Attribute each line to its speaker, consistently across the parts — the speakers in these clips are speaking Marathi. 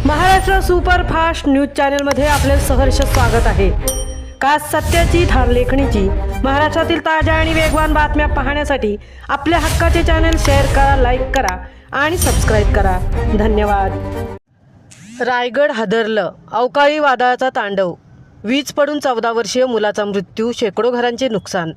Speaker 1: महाराष्ट्र सुपरफास्ट न्यूज चॅनलमध्ये आपले सहर्ष स्वागत आहे। खास सत्याची धार लेखणीची महाराष्ट्रातील ताज्या आणि वेगवान बातम्या पाहण्यासाठी आपल्या हक्काचे चॅनल शेअर करा, लाईक करा आणि सबस्क्राईब करा। धन्यवाद। रायगड हादरलं, अवकाळी वादळाचा तांडव, वीज पडून 14 वर्षीय मुलाचा मृत्यू, शेकडो घरांचे नुकसान।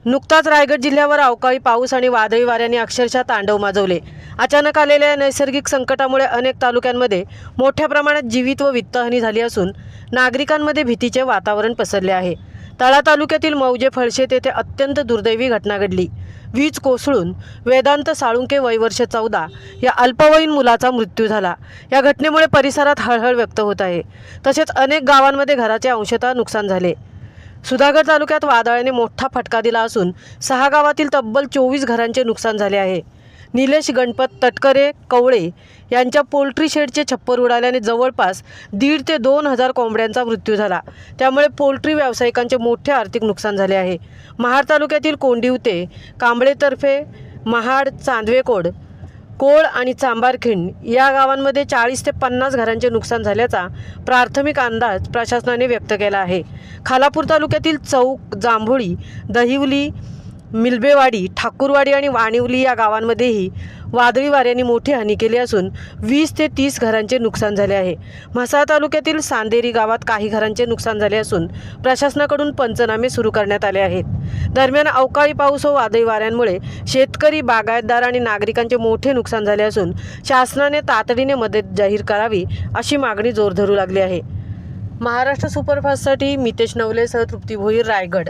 Speaker 1: नुकताच रायगड जिल्ह्यावर अवकाळी पाऊस आणि वादळी वाऱ्यांनी अक्षरशः तांडव माजवले। अचानक आलेल्या नैसर्गिक संकटामुळे अनेक तालुक्यांमध्ये मोठ्या प्रमाणात जीवित व वित्तहानी झाली असून नागरिकांमध्ये भीतीचे वातावरण पसरले आहे। तळा तालुक्यातील मौजे फळशेत येथे अत्यंत दुर्दैवी घटना घडली। वीज कोसळून वेदांत साळुंके वय वर्ष 14 या अल्पवयीन मुलाचा मृत्यू झाला। या घटनेमुळे परिसरात हळहळ व्यक्त होत आहे। तसेच अनेक गावांमध्ये घराचे अंशतः नुकसान झाले। सुधागड तालुक्यात वादळाने मोठा फटका दिला असून 6 गावातील तब्बल 24 घरांचे नुकसान झाले आहे। निलेश गणपत तटकरे कवळे यांच्या पोल्ट्री शेडचे छप्पर उडाल्याने जवळपास 1,500 ते 2,000 कोंबड्यांचा मृत्यू झाला। त्यामुळे पोल्ट्री व्यावसायिकांचे मोठे आर्थिक नुकसान झाले आहे। महाड तालुक्यातील कोंडिवते, कांबळेतर्फे, महाड, चांदवेकोड, कोळ आणि चांबारखिंड या गावांमध्ये 40 ते 50 घरांचे नुकसान झाल्याचा प्राथमिक अंदाज प्रशासनाने व्यक्त केला आहे। खालापूर तालुक्यातील चौक, जांभोळी, दहिवली, मिलबेवाडी, ठाकूरवाडी आणि वाणिवली या गावांमध्येही वादळी वाऱ्यांनी मोठी हानी केली असून 20 ते 30 घरांचे नुकसान झाले आहे। म्हसळा तालुक्यातील सांदेरी गावात काही घरांचे नुकसान झाले असून प्रशासनाकडून पंचनामे सुरू करण्यात आले आहेत। दरम्यान अवकाळी पाऊस व वादळी वाऱ्यांमुळे शेतकरी, बागायतदार आणि नागरिकांचे मोठे नुकसान झाले असून शासनाने तातडीने मदत जाहीर करावी अशी मागणी जोर धरू लागली आहे। महाराष्ट्र सुपरफास्टसाठी मितेश नवलेसह तृप्ती भोईर, रायगड।